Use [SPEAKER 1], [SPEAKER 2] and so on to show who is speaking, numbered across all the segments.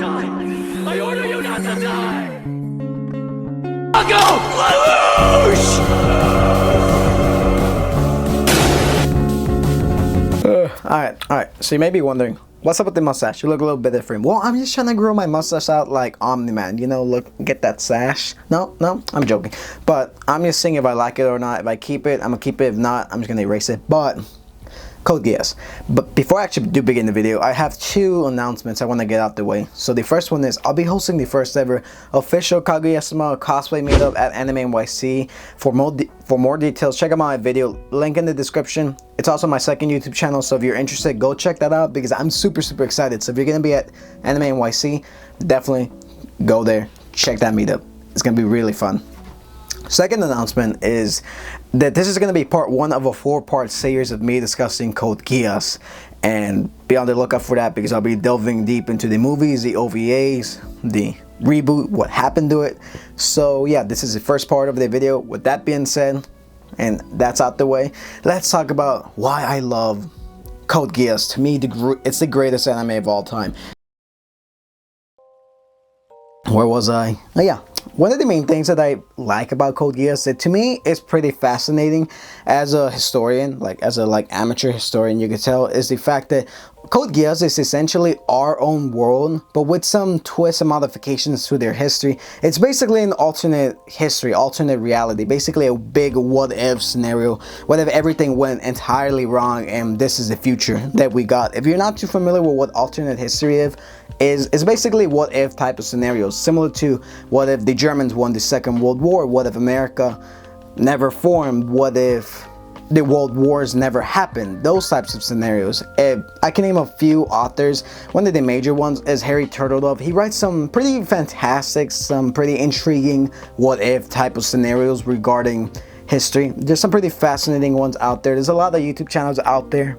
[SPEAKER 1] die! I order you not to die! I'll go!
[SPEAKER 2] Alright, so you may be wondering, what's up with the mustache? You look a little bit different. Well, I'm just trying to grow my mustache out like Omni-Man, you know, look, get that sash. No, I'm joking. But I'm just seeing if I like it or not. If I keep it, I'm gonna keep it. If not, I'm just gonna erase it. But Code Geass. But before I actually do begin the video, I have two announcements I want to get out the way. So the first one is I'll be hosting the first ever official Kaguya-sama cosplay meetup at Anime NYC. For more details, check out my video, link in the description. It's also my second YouTube channel, so if you're interested, go check that out because I'm super excited. So if you're gonna be at Anime NYC, definitely go there, check that meetup. It's gonna be really fun. Second announcement is that this is going to be part one of a 4-part series of me discussing Code Geass, and be on the lookout for that because I'll be delving deep into the movies, the OVAs, the reboot, what happened to it. So yeah, this is the first part of the video. With that being said, and that's out the way, let's talk about why I love Code Geass. To me, it's the greatest anime of all time. Where was I? Oh yeah. One of the main things that I like about Code Geass, that to me is pretty fascinating as a historian, like as a amateur historian, you could tell, is the fact that Code Geass is essentially our own world, but with some twists and modifications to their history. It's basically an alternate history, alternate reality, basically a big what-if scenario. What if everything went entirely wrong and this is the future that we got? If you're not too familiar with what alternate history is, it's basically what-if type of scenarios, similar to what if the Germans won the Second World War, what if America never formed, what if the world wars never happened, those types of scenarios. I can name a few authors. One of the major ones is Harry Turtledove. He writes some pretty fantastic, some pretty intriguing what-if type of scenarios regarding history. There's some pretty fascinating ones out there. There's a lot of YouTube channels out there.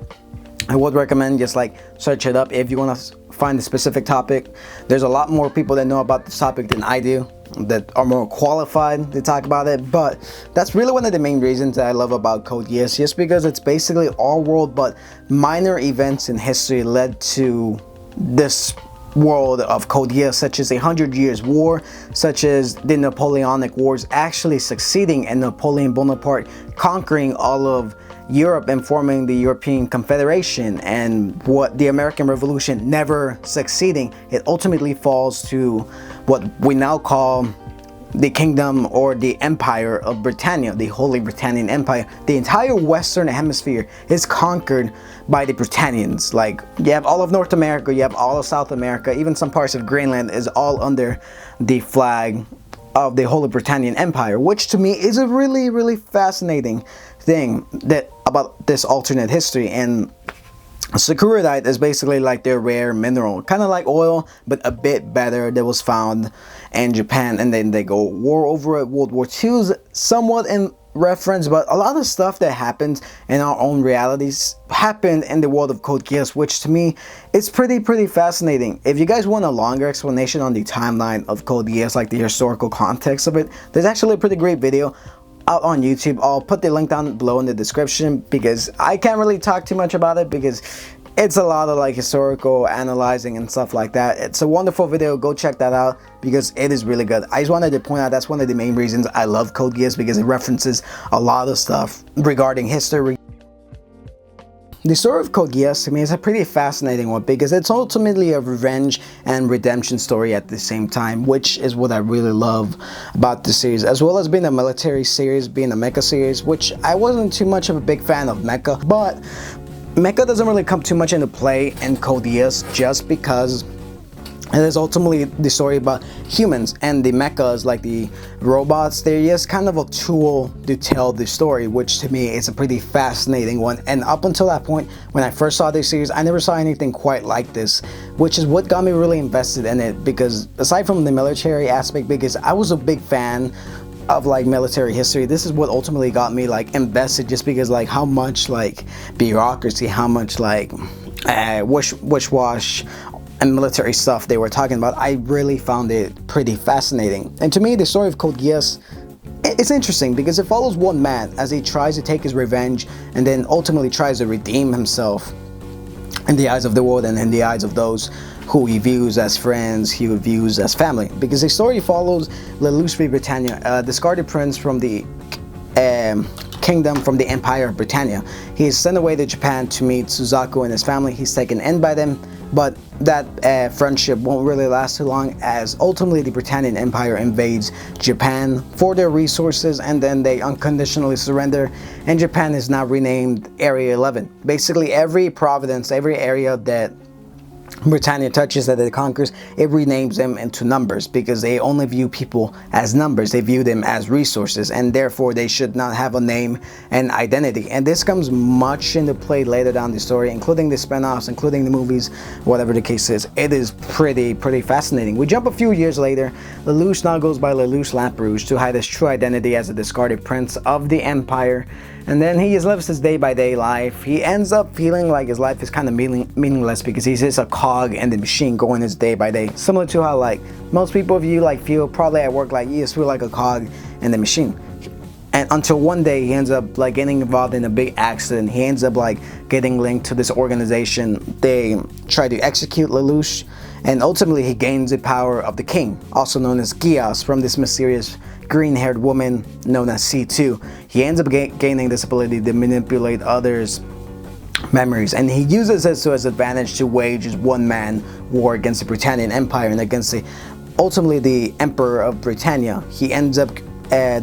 [SPEAKER 2] I would recommend just like search it up if you want to find a specific topic. There's a lot more people that know about this topic than I do, that are more qualified to talk about it. But that's really one of the main reasons that I love about Code Geass, just because it's basically our world, but minor events in history led to this world of Code Geass, such as 100 Years War, such as the Napoleonic Wars actually succeeding and Napoleon Bonaparte conquering all of Europe and forming the European Confederation, and what the American Revolution never succeeding. It ultimately falls to what we now call the Kingdom or the Empire of Britannia, the Holy Britannian Empire. The entire Western Hemisphere is conquered by the Britannians. Like, you have all of North America, you have all of South America, even some parts of Greenland is all under the flag of the Holy Britannian Empire, which to me is a really fascinating thing that about this alternate history. And Sakuradite is basically like their rare mineral, kind of like oil, but a bit better, that was found in Japan, and then they go war over it. World War II is somewhat in reference, but a lot of stuff that happens in our own realities happened in the world of Code Geass, which to me is pretty fascinating. If you guys want a longer explanation on the timeline of Code Geass, like the historical context of it, there's actually a pretty great video out on YouTube. I'll put the link down below in the description because I can't really talk too much about it because it's a lot of like historical analyzing and stuff like that. It's a wonderful video. Go check that out because it is really good. I just wanted to point out that's one of the main reasons I love Code Geass, because it references a lot of stuff regarding history. The story of Code Geass to me is a pretty fascinating one because it's ultimately a revenge and redemption story at the same time, which is what I really love about the series, as well as being a military series, being a mecha series, which I wasn't too much of a big fan of mecha, but mecha doesn't really come too much into play in Code Geass just because it is ultimately the story about humans, and the mechas, like the robots, they're just kind of a tool to tell the story, which to me is a pretty fascinating one. And up until that point, when I first saw this series, I never saw anything quite like this, which is what got me really invested in it, because aside from the military aspect, because I was a big fan of like military history, this is what ultimately got me like invested, just because like how much like bureaucracy, how much like wish-wash and military stuff they were talking about, I really found it pretty fascinating. And to me, the story of Code Geass, it's interesting because it follows one man as he tries to take his revenge and then ultimately tries to redeem himself in the eyes of the world and in the eyes of those who he views as friends, he views as family. Because the story follows Lelouch v. Britannia, a discarded prince from the kingdom from the Empire of Britannia. He is sent away to Japan to meet Suzaku and his family. He's taken in by them, but that friendship won't really last too long, as ultimately the Britannian Empire invades Japan for their resources, and then they unconditionally surrender, and Japan is now renamed Area 11. Basically every province, every area that Britannia touches, that it conquers, it renames them into numbers, because they only view people as numbers. They view them as resources, and therefore they should not have a name and identity. And this comes much into play later down the story, including the spin-offs, including the movies, whatever the case is. It is pretty fascinating. We jump a few years later. Lelouch now goes by Lelouch Lamperouge to hide his true identity as a discarded prince of the Empire. And then he just lives his day-by-day life. He ends up feeling like his life is kind of meaningless, because he's just a cog in the machine going his day-by-day. Similar to how like most people view, like feel probably at work, like you just feel like a cog in the machine. And until one day he ends up like getting involved in a big accident. He ends up like getting linked to this organization. They try to execute Lelouch, and ultimately he gains the power of the king, also known as Geass, from this mysterious green-haired woman known as C2. He ends up gaining this ability to manipulate others' memories, and he uses this to his advantage to wage his one-man war against the Britannian Empire and against ultimately the Emperor of Britannia. He ends up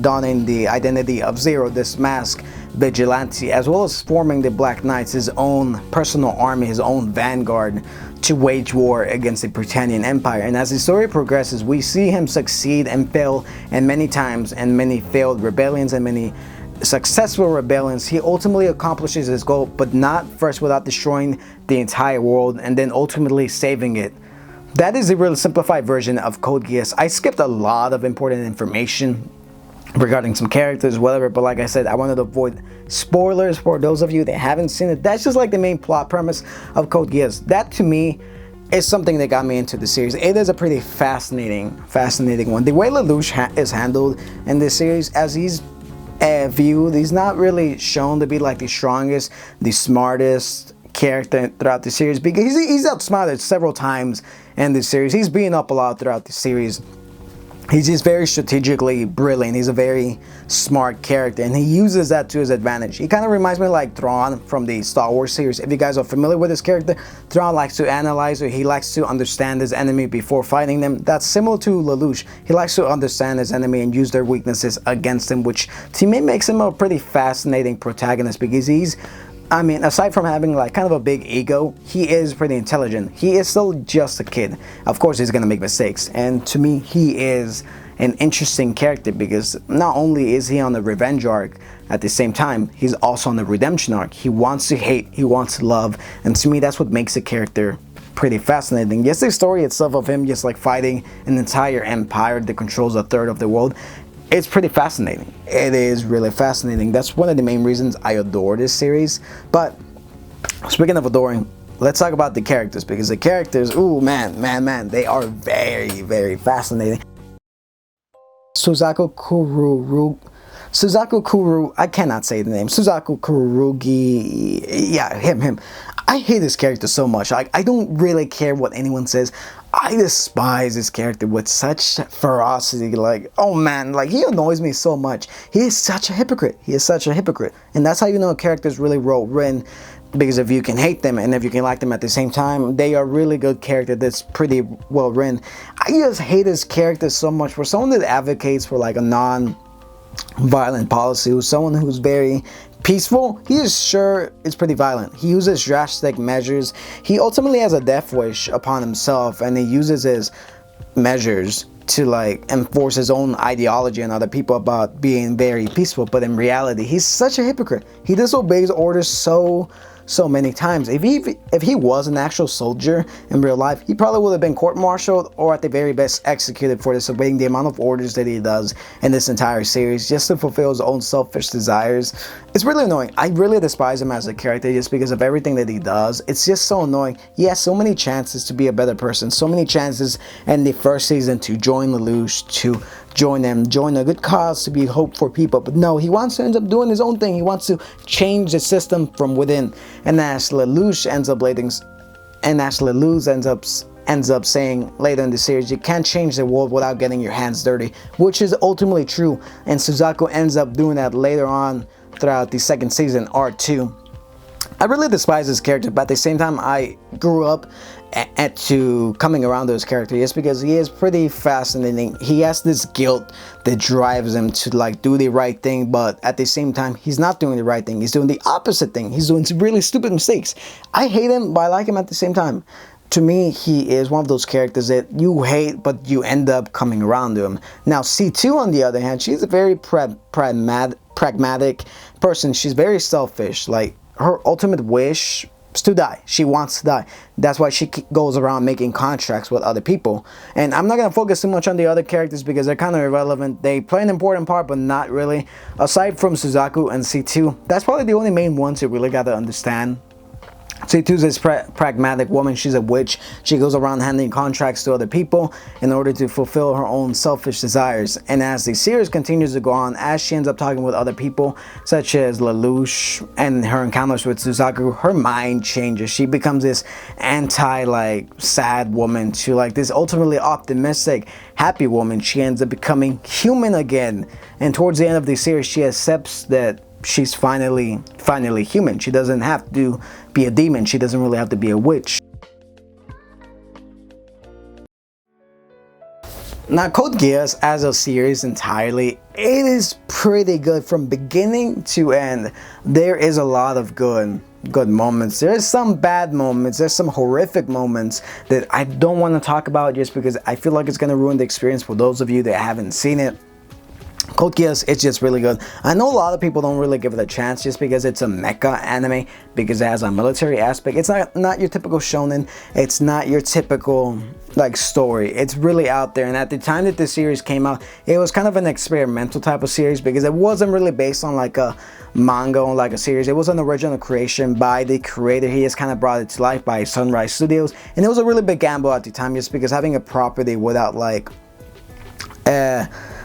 [SPEAKER 2] donning the identity of Zero, this masked vigilante, as well as forming the Black Knights, his own personal army, his own vanguard, to wage war against the Britannian Empire. And as the story progresses, we see him succeed and fail, and many times, and many failed rebellions and many successful rebellions. He ultimately accomplishes his goal, but not first without destroying the entire world and then ultimately saving it. That is a really simplified version of Code Geass. I skipped a lot of important information regarding some characters, whatever, but like I said, I wanted to avoid spoilers for those of you that haven't seen it. That's just like the main plot premise of Code Geass. That to me is something that got me into the series. It is a pretty fascinating one. The way Lelouch is handled in this series, as he's viewed, he's not really shown to be like the strongest, the smartest character throughout the series, because he's outsmarted several times in this series. He's beaten up a lot throughout the series. He's just very strategically brilliant. He's a very smart character, and he uses that to his advantage. He kind of reminds me of like Thrawn from the Star Wars series. If you guys are familiar with this character, Thrawn likes to analyze, or he likes to understand his enemy before fighting them. That's similar to Lelouch. He likes to understand his enemy and use their weaknesses against him, which to me makes him a pretty fascinating protagonist, because he's, I mean, aside from having like kind of a big ego, he is pretty intelligent. He is still just a kid. Of course, he's gonna make mistakes. And to me, he is an interesting character, because not only is he on the revenge arc, at the same time, he's also on the redemption arc. He wants to hate, he wants to love. And to me, that's what makes the character pretty fascinating. Yes, the story itself of him just like fighting an entire empire that controls a third of the world, it's pretty fascinating. It is really fascinating. That's one of the main reasons I adore this series. But speaking of adoring, let's talk about the characters, because the characters, ooh, man, they are very fascinating. Suzaku Kuru, I cannot say the name. Suzaku Kurugi, yeah, him. I hate this character so much. I don't really care what anyone says. I despise this character with such ferocity. Like, oh man, like he annoys me so much. He is such a hypocrite. And that's how you know a character is really well written, because if you can hate them and if you can like them at the same time, they are really good character that's pretty well written. I just hate his character so much. For someone that advocates for like a non-violent policy, who's someone who's very peaceful, he is sure it's pretty violent. He uses drastic measures. He ultimately has a death wish upon himself, and he uses his measures to like enforce his own ideology on other people about being very peaceful. But in reality, he's such a hypocrite. He disobeys orders so many times. If he was an actual soldier in real life, he probably would have been court-martialed, or at the very best executed for disobeying the amount of orders that he does in this entire series, just to fulfill his own selfish desires. It's really annoying. I really despise him as a character just because of everything that he does. It's just so annoying. He has so many chances to be a better person, so many chances in the first season to join Lelouch, to join them, join a good cause to be hope for people. But no, he wants to end up doing his own thing. He wants to change the system from within. And as Lelouch ends up saying later in the series, you can't change the world without getting your hands dirty, which is ultimately true. And Suzaku ends up doing that later on throughout the second season, Art 2. I really despise this character, but at the same time, I grew up to coming around to his character just because he is pretty fascinating. He has this guilt that drives him to like do the right thing, but at the same time, he's not doing the right thing. He's doing the opposite thing. He's doing some really stupid mistakes. I hate him, but I like him at the same time. To me, he is one of those characters that you hate, but you end up coming around to him. Now, C2, on the other hand, she's a very pragmatic person. She's very selfish. Like, her ultimate wish is to die. She wants to die. That's why she goes around making contracts with other people. And I'm not going to focus too much on the other characters because they're kind of irrelevant. They play an important part, but not really. Aside from Suzaku and C2, that's probably the only main ones you really got to understand. C2 is this pragmatic woman. She's a witch. She goes around handing contracts to other people in order to fulfill her own selfish desires. And as the series continues to go on, as she ends up talking with other people, such as Lelouch, and her encounters with Suzaku, her mind changes. She becomes this sad woman to like this ultimately optimistic, happy woman. She ends up becoming human again. And towards the end of the series, she accepts that she's finally human. She doesn't have to be a demon. She doesn't really have to be a witch. Now, Code Geass as a series entirely, it is pretty good from beginning to end. There is a lot of good moments. There's some bad moments. There's some horrific moments that I don't want to talk about just because I feel like it's going to ruin the experience for those of you that haven't seen it. Code Geass, it's just really good. I know a lot of people don't really give it a chance just because it's a mecha anime, because it has a military aspect. It's not your typical shonen. It's not your typical like story. It's really out there. And at the time that this series came out, it was kind of an experimental type of series because it wasn't really based on like a manga or like a series. It was an original creation by the creator. He just kind of brought it to life by Sunrise Studios, and it was a really big gamble at the time just because having a property without like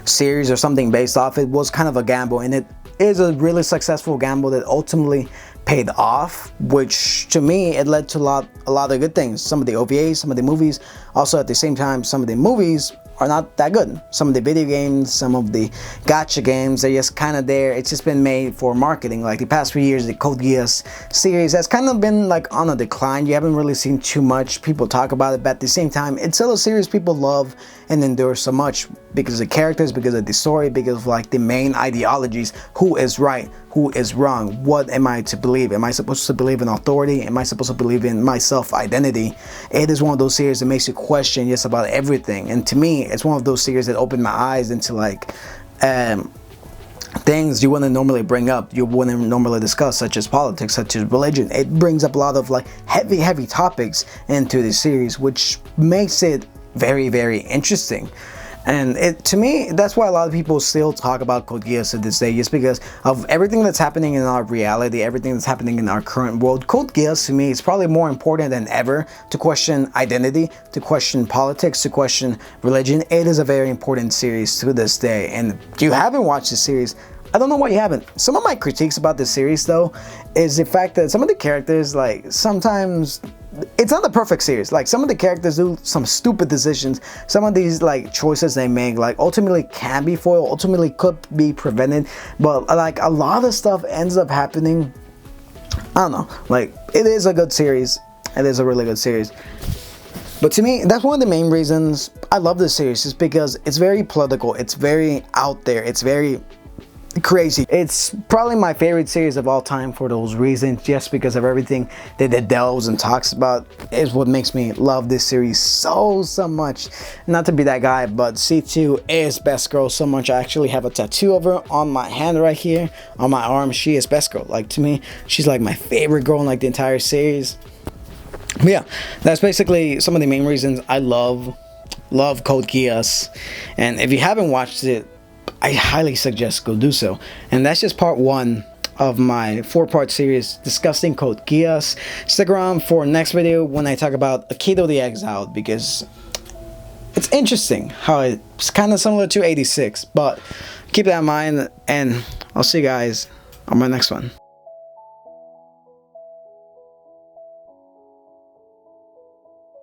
[SPEAKER 2] series or something based off it was kind of a gamble, and it is a really successful gamble that ultimately paid off, which to me it led to a lot of good things. Some of the OVAs, some of the movies. Also at the same time, some of the movies are not that good. Some of the video games, some of the gacha games, they're just kind of there. It's just been made for marketing. Like the past few years, the Code Geass series has kind of been like on a decline. You haven't really seen too much people talk about it, but at the same time, it's still a series people love and endure so much because of the characters, because of the story, because of like the main ideologies. Who is right? Who is wrong? What am I to believe? Am I supposed to believe in authority? Am I supposed to believe in my self-identity? It is one of those series that makes you question just about everything. And to me, it's one of those series that opened my eyes into like things you wouldn't normally bring up, you wouldn't normally discuss, such as politics, such as religion. It brings up a lot of like heavy topics into the series, which makes it very interesting. And to me, that's why a lot of people still talk about Code Geass to this day, just because of everything that's happening in our reality, everything that's happening in our current world. Code Geass to me is probably more important than ever to question identity, to question politics, to question religion. It is a very important series to this day, and if you haven't watched the series, I don't know why you haven't. Some of my critiques about this series though is the fact that some of the characters, like sometimes it's not a perfect series. Like some of the characters do some stupid decisions. Some of these like choices they make like ultimately can be foiled, ultimately could be prevented, but like a lot of stuff ends up happening. I don't know, like it is a good series. It is a really good series. But to me, that's one of the main reasons I love this series, is because it's very political, it's very out there, it's very crazy. It's probably my favorite series of all time for those reasons, just because of everything that it delves and talks about is what makes me love this series so much. Not to be that guy, but C2 is best girl so much. I actually have a tattoo of her on my hand right here, on my arm. She is best girl. Like to me, she's like my favorite girl in like the entire series. But yeah, that's basically some of the main reasons I love Code Geass. And if you haven't watched it, I highly suggest go do so. And that's just part one of my 4-part series discussing Code Geass. Stick around for next video when I talk about Akito the Exiled, because it's interesting how it's kind of similar to 86, but keep that in mind, and I'll see you guys on my next one.